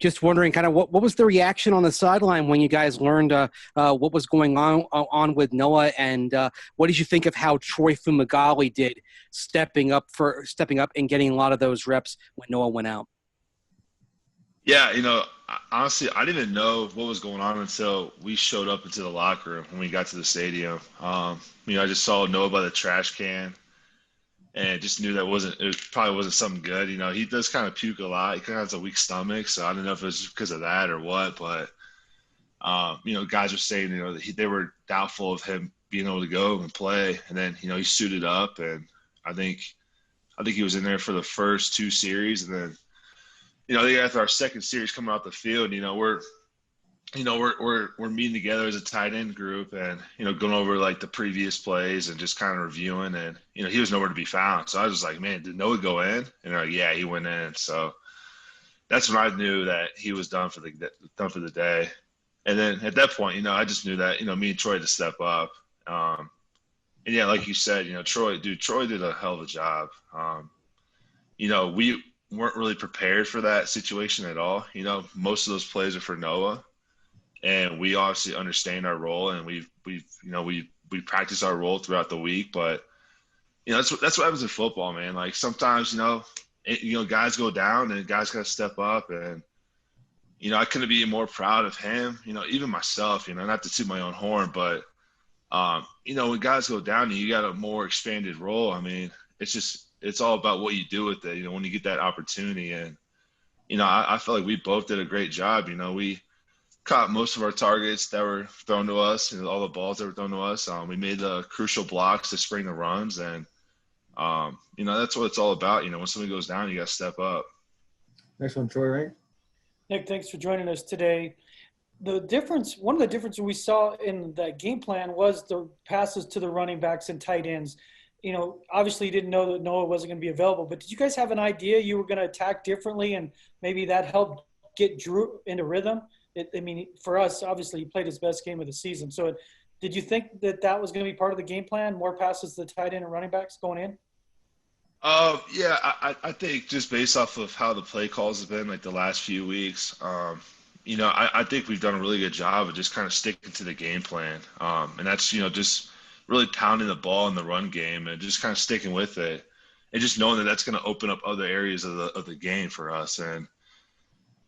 Just wondering kind of what was the reaction on the sideline when you guys learned what was going on with Noah, and what did you think of how Troy Fumagalli did stepping up and getting a lot of those reps when Noah went out? Yeah, honestly, I didn't even know what was going on until we showed up into the locker room when we got to the stadium. I just saw Noah by the trash can and just knew it probably wasn't something good. He does kind of puke a lot. He kind of has a weak stomach, so I don't know if it was because of that or what. But guys were saying that they were doubtful of him being able to go and play, and then he suited up, and I think he was in there for the first two series, and then I think after our second series coming off the field, we're meeting together as a tight end group and, going over like the previous plays and just kind of reviewing, and, he was nowhere to be found. So I was like, man, did Noah go in? And they're like, yeah, he went in. So that's when I knew that he was done for the day. And then at that point, I just knew that, me and Troy had to step up. And yeah, like you said, Troy did a hell of a job. We weren't really prepared for that situation at all. Most of those plays are for Noah, and we obviously understand our role, and we practice our role throughout the week. But that's what happens in football, man. Like sometimes guys go down and guys got to step up, and I couldn't be more proud of him. Even myself. Not to toot my own horn, but when guys go down, you got a more expanded role. I mean, it's all about what you do with it, when you get that opportunity. And, I feel like we both did a great job. We caught most of our targets that were thrown to us and all the balls that were thrown to us. We made the crucial blocks to spring the runs. And, that's what it's all about. When somebody goes down, you got to step up. Next one, Troy, right? Nick, thanks for joining us today. One of the differences we saw in that game plan was the passes to the running backs and tight ends. Obviously you didn't know that Noah wasn't going to be available, but did you guys have an idea you were going to attack differently, and maybe that helped get Drew into rhythm? For us, obviously he played his best game of the season. So did you think that was going to be part of the game plan, more passes to the tight end and running backs going in? Yeah, I think just based off of how the play calls have been like the last few weeks, I think we've done a really good job of just kind of sticking to the game plan. And that's, just really pounding the ball in the run game and just kind of sticking with it, and just knowing that that's going to open up other areas of the game for us. And,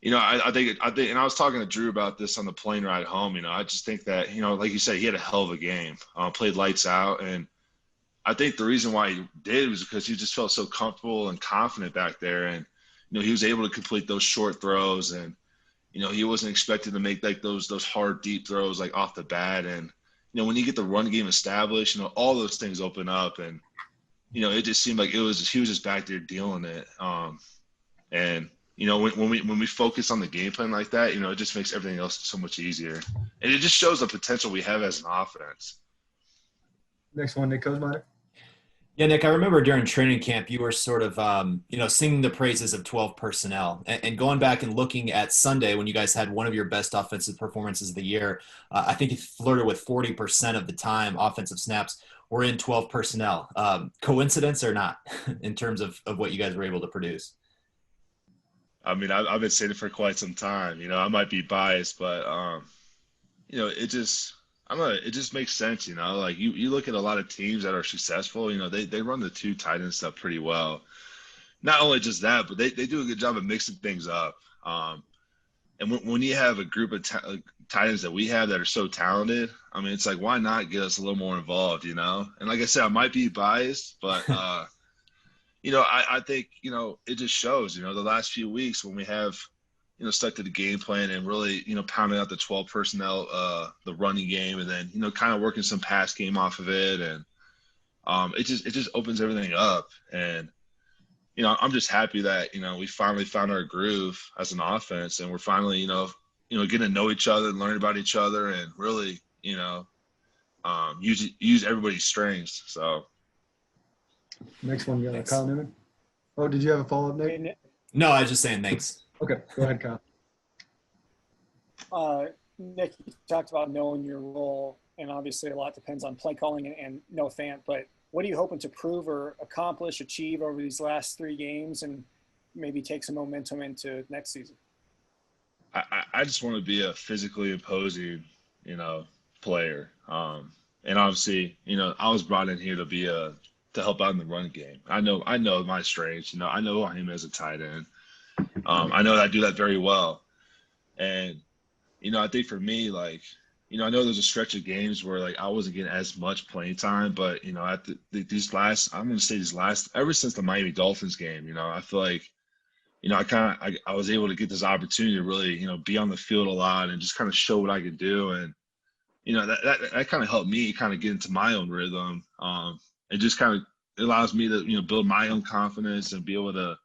I think, and I was talking to Drew about this on the plane ride home, I just think that, like you said, he had a hell of a game, played lights out. And I think the reason why he did was because he just felt so comfortable and confident back there. And, he was able to complete those short throws, and, he wasn't expected to make like those hard, deep throws like off the bat. And, when you get the run game established, all those things open up, and, it just seemed like he was just back there dealing it. And, when we focus on the game plan like that, it just makes everything else so much easier. And it just shows the potential we have as an offense. Next one, Nick Kosmeyer. Yeah, Nick, I remember during training camp, you were sort of, singing the praises of 12 personnel. And going back and looking at Sunday when you guys had one of your best offensive performances of the year, I think you flirted with 40% of the time offensive snaps were in 12 personnel. Coincidence or not in terms of what you guys were able to produce? I mean, I've been saying it for quite some time. I might be biased, but, it just makes sense, like you look at a lot of teams that are successful, they run the two tight end stuff pretty well. Not only just that, but they do a good job of mixing things up. And when you have a group of tight ends that we have that are so talented, I mean, it's like, why not get us a little more involved, And like I said, I might be biased, but, I think, it just shows, the last few weeks when we have – stuck to the game plan and really, pounding out the 12 personnel, the running game, and then, kind of working some pass game off of it. And it just opens everything up. And, I'm just happy that, we finally found our groove as an offense, and we're finally, getting to know each other and learn about each other, and really, use everybody's strengths. So. Next one, Kyle Newman. Oh, did you have a follow-up, Nick? No, I was just saying thanks. Okay, go ahead, Kyle. Nick, you talked about knowing your role, and obviously a lot depends on play calling and Noah Fant, but what are you hoping to prove or achieve over these last 3 games, and maybe take some momentum into next season? I just want to be a physically imposing, player. And obviously, I was brought in here to help out in the run game. I know my strengths. I know who I am as a tight end. I know that I do that very well. And, I think for me, like, I know there's a stretch of games where like I wasn't getting as much playing time, but at ever since the Miami Dolphins game, I feel like, I was able to get this opportunity to really, be on the field a lot and just kind of show what I could do. And, that kind of helped me kind of get into my own rhythm. It just kind of allows me to, build my own confidence and be able to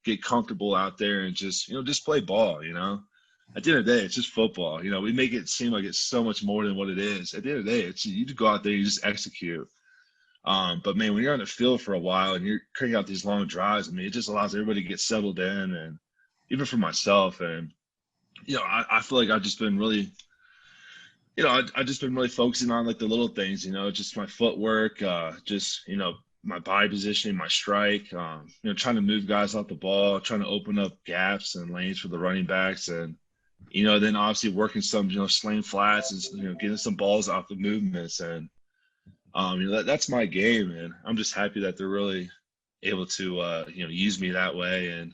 get comfortable out there and just play ball, At the end of the day, it's just football. We make it seem like it's so much more than what it is. At the end of the day, it's you just go out there, you just execute. But man, when you're on the field for a while and you're carrying out these long drives, it just allows everybody to get settled in, and even for myself. And I feel like I've just been really, I've just been really focusing on like the little things, just my footwork, my body positioning, my strike, trying to move guys off the ball, trying to open up gaps and lanes for the running backs, and then obviously working some, slaying flats and getting some balls off the movements. And that's my game, and I'm just happy that they're really able to use me that way. And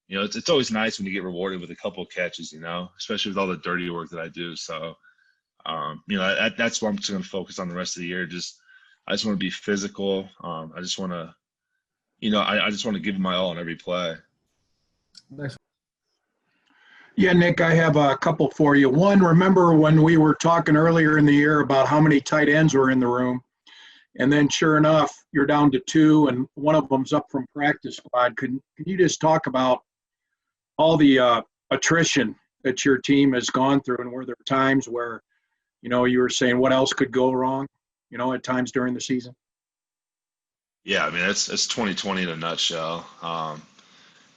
it's always nice when you get rewarded with a couple of catches, especially with all the dirty work that I do. So that's what I'm just going to focus on the rest of the year. I just want to be physical. I just want to, I just want to give my all on every play. Next. Yeah, Nick, I have a couple for you. One, remember when we were talking earlier in the year about how many tight ends were in the room? And then sure enough, you're down to two, and one of them's up from practice squad. Can you just talk about all the attrition that your team has gone through, and were there times where, you were saying what else could go wrong, at times during the season? Yeah, I mean, it's 2020 in a nutshell.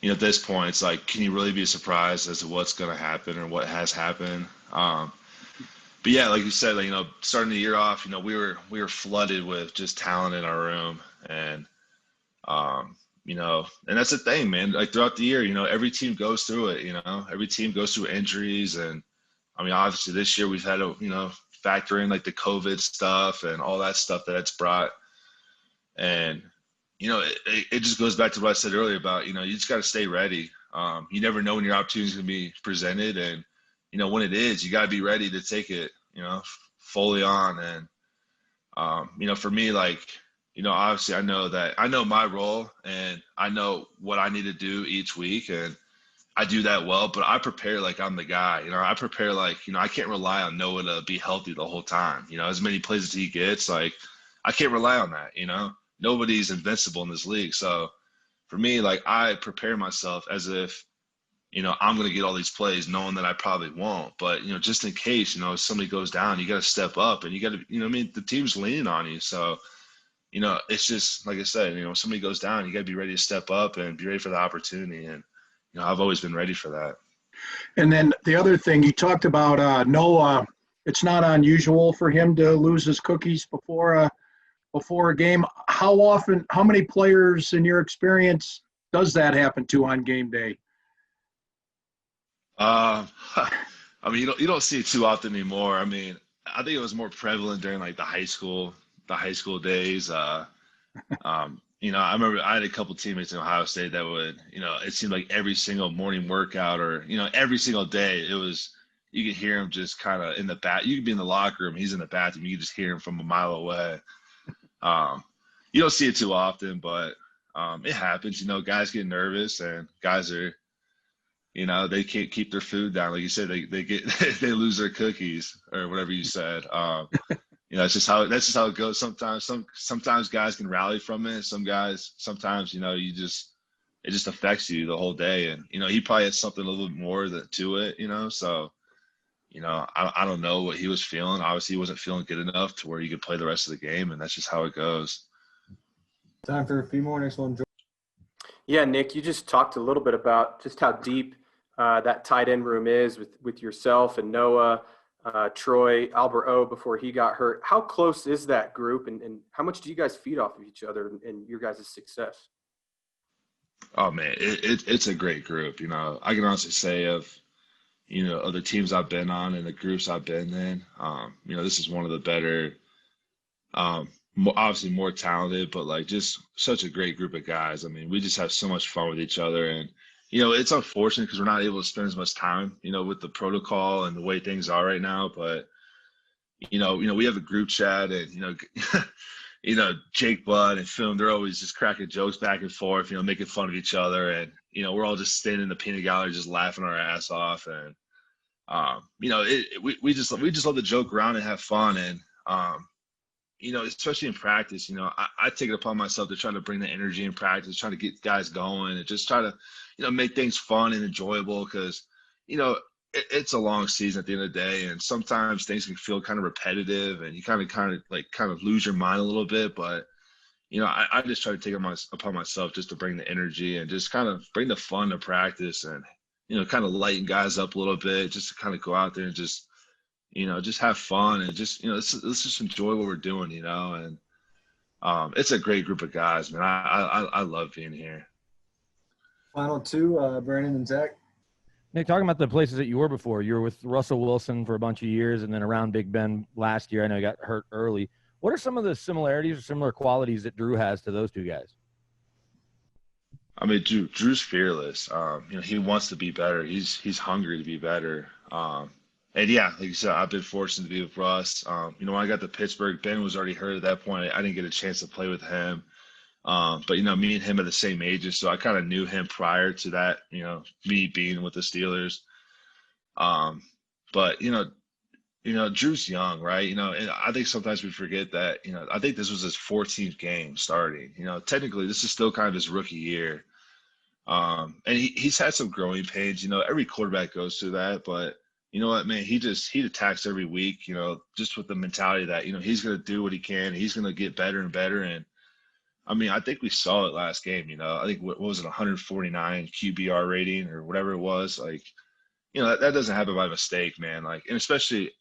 At this point, it's like, can you really be surprised as to what's going to happen or what has happened? But yeah, like you said, starting the year off, we were flooded with just talent in our room, and and that's the thing, man. Like throughout the year, every team goes through it. Every team goes through injuries, and I mean, obviously this year we've had to factor in like the COVID stuff and all that stuff that it's brought, and it just goes back to what I said earlier about you just got to stay ready. You never know when your opportunity is going to be presented, and when it is, you got to be ready to take it, fully on. And, for me, like, obviously I know my role, and I know what I need to do each week, and I do that well, but I prepare like I'm the guy. I prepare like, I can't rely on Noah to be healthy the whole time. As many plays as he gets, like, I can't rely on that, Nobody's invincible in this league. So for me, like, I prepare myself as if, I'm going to get all these plays knowing that I probably won't. But, just in case, if somebody goes down, you got to step up, and you got to, the team's leaning on you. So, it's just, like I said, when somebody goes down, you got to be ready to step up and be ready for the opportunity. And, I've always been ready for that. And then the other thing, you talked about Noah. It's not unusual for him to lose his cookies before a game. How many players in your experience does that happen to on game day? I mean, you don't see it too often anymore. I mean, I think it was more prevalent during like the high school days. I remember I had a couple teammates in Ohio State that would, it seemed like every single morning workout or, every single day you could hear him just kind of in the bath. You could be in the locker room, he's in the bathroom, you could just hear him from a mile away. You don't see it too often, but it happens. Guys get nervous, and guys are, they can't keep their food down. Like you said, they they lose their cookies or whatever you said. That's just how it goes. Sometimes guys can rally from it. Sometimes, it just affects you the whole day. And, he probably had something a little bit more to it, so, I don't know what he was feeling. Obviously he wasn't feeling good enough to where he could play the rest of the game, and that's just how it goes. Time for a few more. Next one, George. Yeah, Nick, you just talked a little bit about just how deep that tight end room is with yourself and Noah, Troy, Albert O before he got hurt. How close is that group, and how much do you guys feed off of each other and your guys' success? Oh man, it's a great group. I can honestly say other teams I've been on and the groups I've been in. This is one of the better, obviously more talented, but like just such a great group of guys. I mean, we just have so much fun with each other, and it's unfortunate because we're not able to spend as much time, with the protocol and the way things are right now. But we have a group chat, and Jake Budd and Film, they're always just cracking jokes back and forth, making fun of each other, and we're all just standing in the peanut gallery just laughing our ass off, and we just love to joke around and have fun, and especially in practice, I take it upon myself to try to bring the energy in practice, try to get guys going, and just try to make things fun and enjoyable, because it's a long season at the end of the day, and sometimes things can feel kind of repetitive, and you kind of lose your mind a little bit. But I just try to take it upon myself just to bring the energy and just kind of bring the fun to practice, and kind of lighten guys up a little bit, just to kind of go out there and just have fun, and just let's just enjoy what we're doing, and it's a great group of guys, man. I love being here. Final two, Brandon and Zach. Nick, talking about the places that you were before, you were with Russell Wilson for a bunch of years and then around Big Ben last year. I know you got hurt early. What are some of the similarities or similar qualities that Drew has to those two guys? I mean, Drew's fearless. He wants to be better. He's hungry to be better. And yeah, like you said, I've been fortunate to be with Russ. When I got to Pittsburgh, Ben was already hurt at that point. I didn't get a chance to play with him. But me and him are the same ages, so I kind of knew him prior to that, me being with the Steelers. But Drew's young, right? And I think sometimes we forget that, I think this was his 14th game starting. Technically this is still kind of his rookie year. And he's had some growing pains. Every quarterback goes through that, but you know what, man, he attacks every week, just with the mentality that, he's going to do what he can. He's going to get better and better. And I mean, I think we saw it last game, I think, what was it, 149 QBR rating or whatever it was. Like, that doesn't happen by mistake, man. Like, and especially,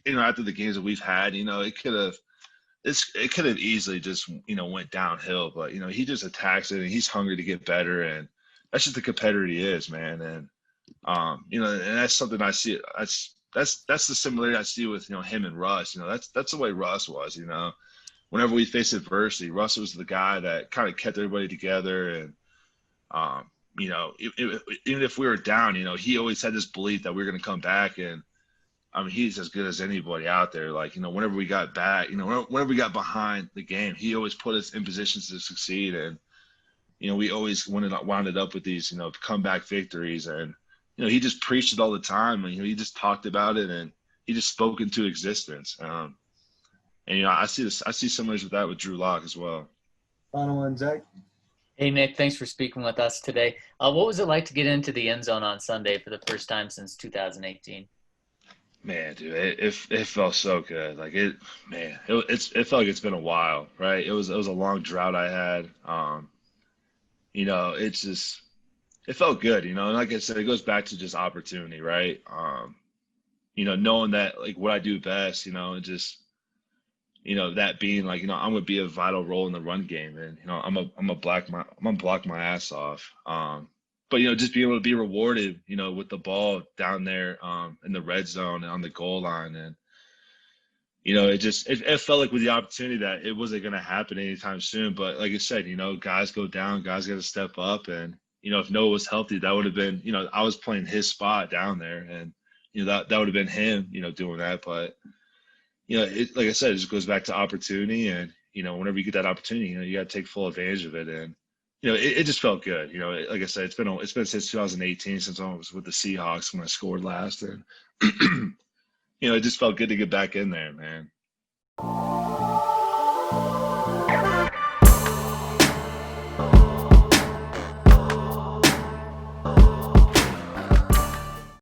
after the games that we've had, it could have easily just, went downhill, but, he just attacks it, and he's hungry to get better. And that's just the competitor he is, man. And, and that's something I see. That's the similarity I see with, him and Russ. That's the way Russ was, Whenever we faced adversity, Russ was the guy that kind of kept everybody together. And, even if we were down, he always had this belief that we were going to come back. And, I mean, he's as good as anybody out there. Like, whenever we got back, whenever we got behind the game, he always put us in positions to succeed. And, we always wound up with these, comeback victories. And, he just preached it all the time. And, he just talked about it, and he just spoke into existence. And, I see similarities with that with Drew Lock as well. Final one, Zach. Hey, Nick, thanks for speaking with us today. What was it like to get into the end zone on Sunday for the first time since 2018? Man, dude, it felt so good. Like it felt like it's been a while, right? It was a long drought I had. It felt good, and like I said, it goes back to just opportunity, right? Knowing that, like, what I do best, and just, that being like, I'm gonna be a vital role in the run game, and I'm gonna block my ass off. But just being able to be rewarded, with the ball down there in the red zone and on the goal line, and it felt like with the opportunity that it wasn't gonna happen anytime soon. But like I said, guys go down, guys got to step up, and if Noah was healthy, that would have been, I was playing his spot down there, and that would have been him, doing that, but. Like I said, it just goes back to opportunity, and whenever you get that opportunity, you got to take full advantage of it, and it just felt good. Like I said, it's been since 2018 since I was with the Seahawks when I scored last, and it just felt good to get back in there, man.